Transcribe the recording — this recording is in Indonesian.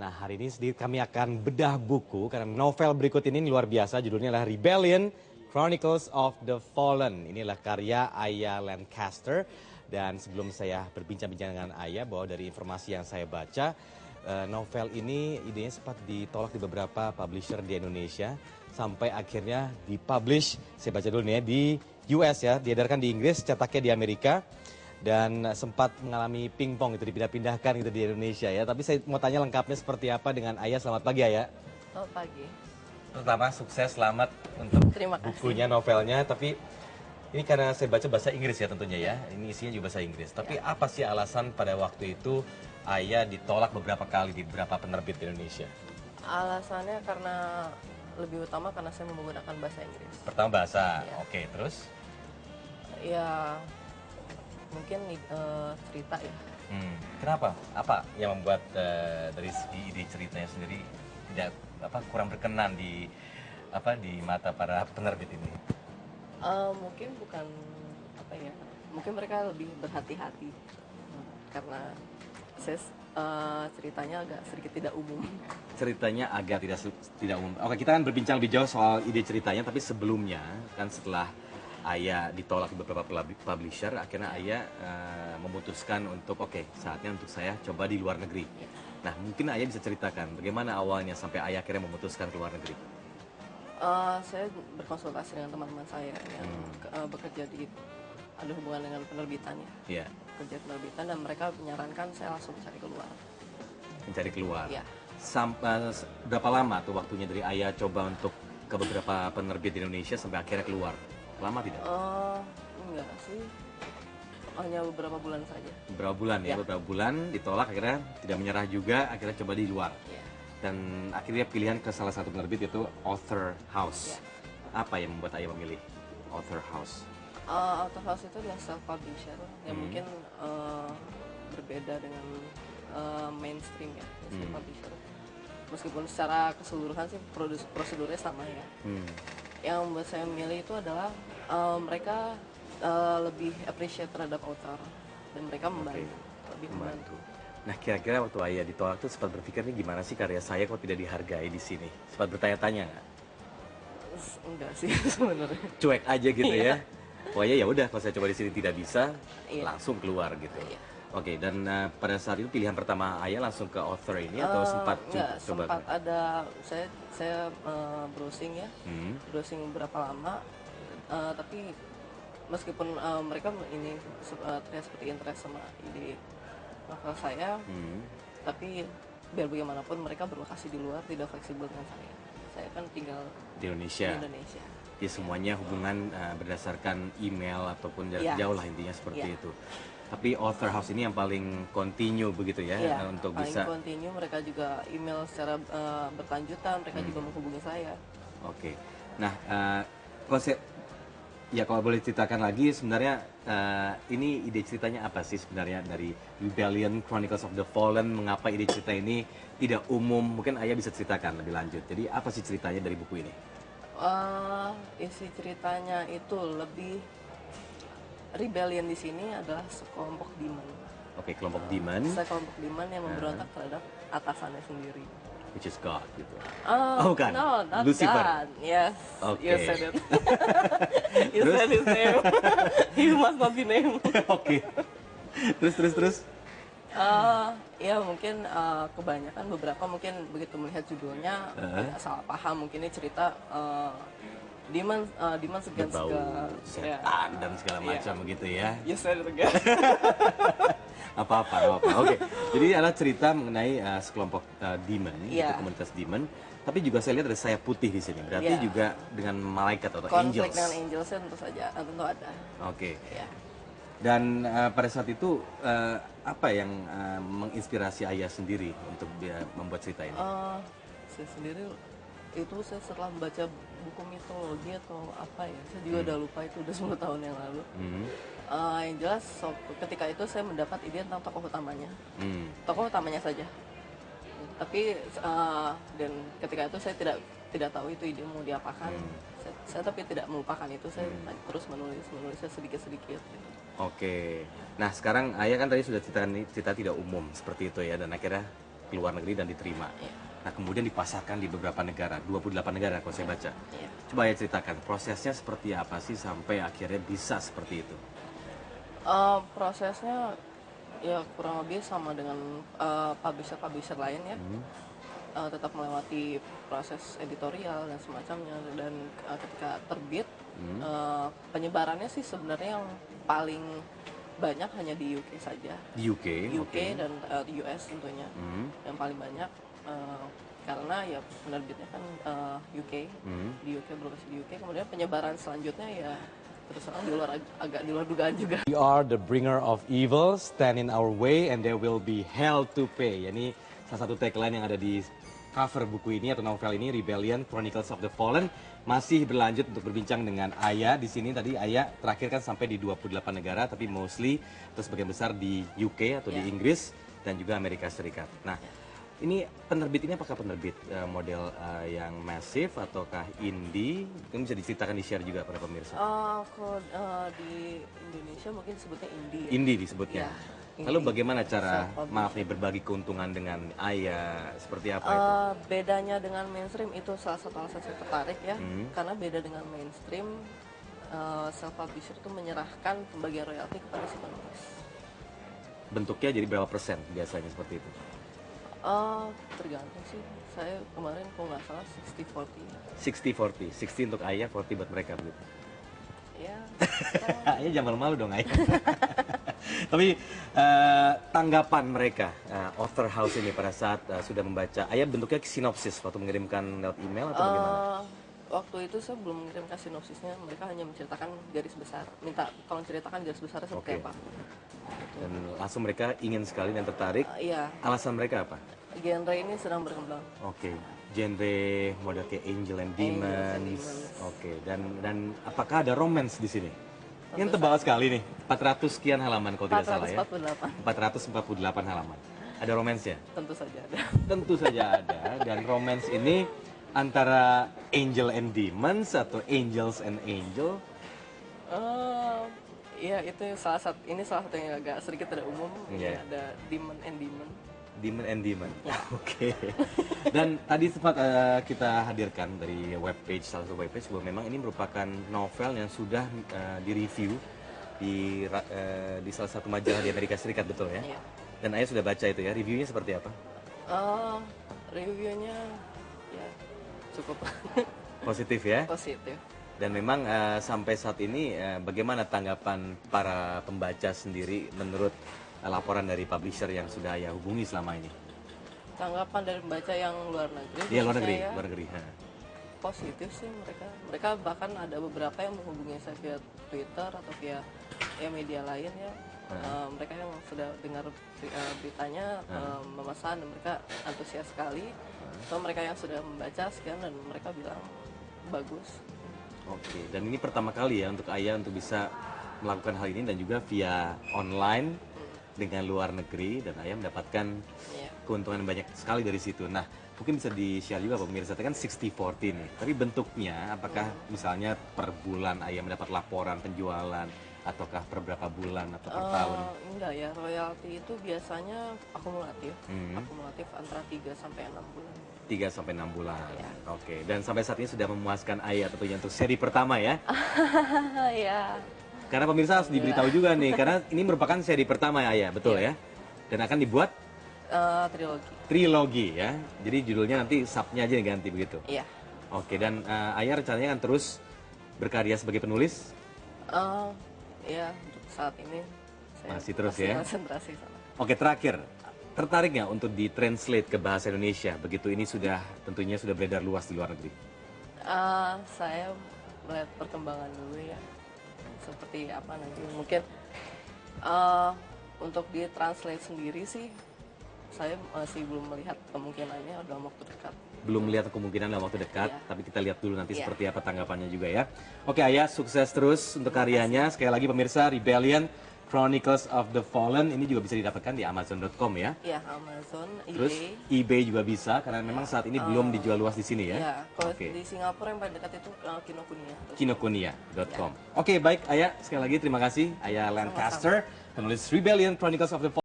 Nah, hari ini sedikit kami akan bedah buku karena novel berikut ini luar biasa. Judulnya adalah Rebellion, Chronicles of the Fallen. Inilah karya Aya Lancaster. Dan sebelum saya berbincang-bincang dengan Aya, bahwa dari informasi yang saya baca, novel ini idenya sempat ditolak di beberapa publisher di Indonesia. Sampai akhirnya dipublish, saya baca dulu nih ya, di US ya, diedarkan di Inggris, cetaknya di Amerika. Dan sempat mengalami pingpong itu dipindah-pindahkan gitu di Indonesia ya. Tapi saya mau tanya lengkapnya seperti apa dengan Aya. Selamat pagi Aya. Selamat pagi. Pertama sukses, selamat untuk Terima kasih. bukunya, novelnya. Tapi ini karena saya baca bahasa Inggris ya tentunya ya. Ini isinya juga bahasa Inggris. Tapi apa sih alasan pada waktu itu Aya ditolak beberapa kali di beberapa penerbit di Indonesia? Alasannya karena lebih utama karena saya menggunakan bahasa Inggris. Pertama bahasa, Ya. oke, terus? Ya mungkin cerita ya. Kenapa? Apa yang membuat dari segi ide ceritanya sendiri tidak kurang berkenan di mata para penerbit ini? Mungkin bukan apa ya. Mungkin mereka lebih berhati-hati karena saya ceritanya agak sedikit tidak umum. Ceritanya agak tidak umum. Oke, kita akan berbincang lebih jauh soal ide ceritanya, tapi sebelumnya kan setelah Aya ditolak di beberapa publisher, akhirnya Aya memutuskan untuk saatnya untuk saya coba di luar negeri. Nah, mungkin Aya bisa ceritakan bagaimana awalnya sampai Aya akhirnya memutuskan ke luar negeri. Saya berkonsultasi dengan teman-teman saya yang bekerja di ada hubungan dengan penerbitan ya. Iya. Kerja penerbitan, dan mereka menyarankan saya langsung cari keluar. Mencari keluar. Iya. Sampai berapa lama tuh waktunya dari Aya coba untuk ke beberapa penerbit di Indonesia sampai akhirnya keluar? Lama tidak? Enggak sih, hanya beberapa bulan saja. Beberapa bulan ya, beberapa bulan ditolak, akhirnya tidak menyerah juga, akhirnya coba di luar. Ya. Dan akhirnya pilihan ke salah satu penerbit itu Author House. Ya. Apa yang membuat Aya memilih Author House? Author House itu adalah self publisher yang mungkin berbeda dengan mainstream ya, self publisher. Meskipun secara keseluruhan sih prosedurnya sama ya. Yang membuat saya memilih itu adalah mereka lebih appreciate terhadap author dan mereka membantu, lebih membantu. Nah, kira-kira waktu Aya ditolak tuh sempat berpikir nih, gimana sih karya saya kok tidak dihargai di sini? Sempat bertanya-tanya nggak? Enggak sih sebenarnya. Cuek aja gitu Iya. ya? Pokoknya ya udah, kalau saya coba di sini tidak bisa, Iya. langsung keluar gitu. Iya. Oke, dan pada saat itu pilihan pertama Aya langsung ke author ini atau sempat Enggak, coba? sempat ada saya browsing ya, browsing berapa lama, tapi meskipun mereka ini terlihat seperti interest sama ide novel saya, tapi biar bagaimanapun mereka berlokasi di luar, tidak fleksibel dengan saya. Saya kan tinggal Di Indonesia. di Indonesia. Jadi semuanya hubungan berdasarkan email ataupun jarak Iya. jauh lah, intinya seperti Iya. itu. Tapi author house ini yang paling continue begitu ya, Iya, untuk paling bisa. continue. Mereka juga email secara berkelanjutan, mereka juga menghubungi saya. Oke. Nah, kalau boleh ceritakan lagi sebenarnya ini ide ceritanya apa sih sebenarnya dari Rebellion Chronicles of the Fallen? Mengapa ide cerita ini tidak umum? Mungkin Aya bisa ceritakan lebih lanjut. Jadi apa sih ceritanya dari buku ini? Isi ceritanya itu lebih rebellion di sini adalah sekelompok demon. Oke, kelompok demon, Sekelompok demon yang memberontak terhadap atasannya sendiri. which is God gitu. Bukan? No, not Lucifer. God. Yes, Oke. you said it. You said his name. You must not be named. Oke. Terus. Ya mungkin kebanyakan beberapa mungkin begitu melihat judulnya ya, salah paham, mungkin ini cerita demon against Berbau God. setan dan segala macam begitu ya. You said it again. Apa-apa. Oke. Jadi adalah cerita mengenai sekelompok demon, itu Iya. komunitas demon. Tapi juga saya lihat ada sayap putih di sini. Berarti Iya. juga dengan malaikat atau Konflik angels. dengan angelsnya tentu saja, tentu ada. Oke. Ya. Dan pada saat itu apa yang menginspirasi Ayah sendiri untuk dia membuat cerita ini? Saya sendiri itu saya setelah membaca buku mitologi atau apa ya, saya juga udah lupa, itu udah 10 tahun yang lalu. Yang jelas ketika itu saya mendapat ide tentang tokoh utamanya, tokoh utamanya saja. Tapi dan ketika itu saya tidak tahu itu ide mau diapakan. Saya tapi tidak melupakan itu, saya terus menulisnya sedikit-sedikit. Oke. Nah, sekarang Ayah kan tadi sudah ceritakan ini cerita tidak umum seperti itu ya, dan akhirnya ke luar negeri dan diterima. Iya. Nah, kemudian dipasarkan di beberapa negara, 28 negara kalau saya baca. Iya. Coba ya ceritakan, prosesnya seperti apa sih sampai akhirnya bisa seperti itu? Prosesnya ya kurang lebih sama dengan publisher-publisher lain ya. Tetap melewati proses editorial dan semacamnya, dan ketika terbit penyebarannya sih sebenarnya yang paling banyak hanya di UK saja. Di UK? UK Oke. dan US tentunya yang paling banyak, karena ya penerbitnya kan UK, di UK, berlokasi di UK. Kemudian penyebaran selanjutnya ya terus terang agak di luar dugaan juga. We are the bringer of evil, stand in our way and there will be hell to pay. Ini salah satu tagline yang ada di cover buku ini atau novel ini, Rebellion Chronicles of the Fallen. Masih berlanjut untuk berbincang dengan Aya di sini. Tadi Aya terakhir kan sampai di 28 negara, tapi mostly atau sebagian besar di UK atau di Inggris dan juga Amerika Serikat. Nah, ini penerbit ini apakah penerbit model yang masif ataukah indie? Mungkin bisa diceritakan, di-share juga pada pemirsa. Kalau di Indonesia mungkin sebutnya indie. Indie disebutnya. Ya, Lalu indie. bagaimana cara, Self-publishing. maaf nih, berbagi keuntungan dengan Aya? Seperti apa itu? Bedanya dengan mainstream itu salah satu alasan saya tertarik ya, karena beda dengan mainstream, self-publisher itu menyerahkan pembagian royalti kepada si penulis. Bentuknya jadi berapa persen biasanya seperti itu? Tergantung sih, saya kemarin kalau nggak salah 60-40. 60-40, 60 untuk Aya, 40 buat mereka begitu. Ya, Aya jangan malu-malu dong Aya. Tapi tanggapan mereka, author house ini pada saat sudah membaca, Aya bentuknya sinopsis waktu mengirimkan lewat email atau bagaimana? waktu itu saya belum mengirimkan sinopsisnya, mereka hanya menceritakan garis besar, minta tolong ceritakan garis besarnya seperti Oke. apa. Dan langsung mereka ingin sekali dan tertarik. Iya, Alasan mereka apa? genre ini sedang berkembang. Oke, genre model kayak Angel and Angels and Demons. Demons. Oke, dan apakah ada romance di sini? Ini tebal sekali nih, 400 sekian halaman kalau tidak salah ya. 448, 448 halaman. Ada romansnya? tentu saja ada. Tentu saja ada. Dan romance ini antara Angel and Demons atau Angels and Angel. Iya, itu salah satu yang agak sedikit tidak umum. Iya. Ini ada Demon and Demon. Demon and Demon. Oke. Dan tadi sempat kita hadirkan dari webpage, salah satu webpage, bahwa memang ini merupakan novel yang sudah direview di salah satu majalah di Amerika Serikat, betul ya? Iya. Dan Ayah sudah baca itu ya, reviewnya seperti apa? Reviewnya ya cukup Positif ya? positif. Dan memang sampai saat ini bagaimana tanggapan para pembaca sendiri menurut laporan dari publisher yang sudah Ayah hubungi selama ini? Tanggapan dari pembaca yang luar negeri? Iya, luar negeri, khususnya ya, luar negeri. positif sih mereka. Mereka bahkan ada beberapa yang menghubungi saya via Twitter atau via media lain ya. Mereka yang sudah dengar beritanya memesan, dan mereka antusias sekali. So mereka yang sudah membaca sekian dan mereka bilang bagus. Oke, dan ini pertama kali ya untuk Ayah untuk bisa melakukan hal ini dan juga via online dengan luar negeri, dan Ayah mendapatkan Iya. keuntungan banyak sekali dari situ. Nah, mungkin bisa di-share juga pemirsa, kan 60-40 nih. Tapi bentuknya apakah misalnya per bulan Ayah mendapat laporan penjualan ataukah per berapa bulan atau per tahun? Enggak ya, royalti itu biasanya akumulatif. Akumulatif antara 3 sampai 6 bulan. 3 sampai 6 bulan. Iya. Oke, dan sampai saat ini sudah memuaskan Ayah tentunya untuk seri pertama ya. Ya. Karena pemirsa harus diberitahu juga nih, karena ini merupakan seri pertama ya Ayah, betul ya? Dan akan dibuat Trilogi. trilogi ya. Jadi judulnya nanti subnya aja diganti begitu. Iya. Oke, dan Ayah rencananya akan terus berkarya sebagai penulis? Ya, untuk saat ini saya Masih terus masih ya? konsentrasi sana. Oke, terakhir, tertarik nggak untuk ditranslate ke bahasa Indonesia? Begitu ini sudah tentunya sudah beredar luas di luar negeri. Saya melihat perkembangan dulu ya, seperti apa nanti. Mungkin untuk ditranslate sendiri sih, saya masih belum melihat kemungkinannya dalam waktu dekat. Belum melihat kemungkinan dalam waktu dekat, Iya. tapi kita lihat dulu nanti Iya. seperti apa tanggapannya juga ya. Oke Ayah, sukses terus untuk karyanya. Sekali lagi pemirsa, Rebellion Chronicles of the Fallen ini juga bisa didapatkan di Amazon.com ya. Ya, Amazon, Terus eBay. eBay juga bisa, karena memang saat ini belum dijual luas di sini ya. Ya, kalau Oke. di Singapura yang paling dekat itu Kinokuniya. Kinokuniya.com. Oke, baik Ayah, sekali lagi terima kasih Ayah Lancaster, penulis Rebellion Chronicles of the Fallen.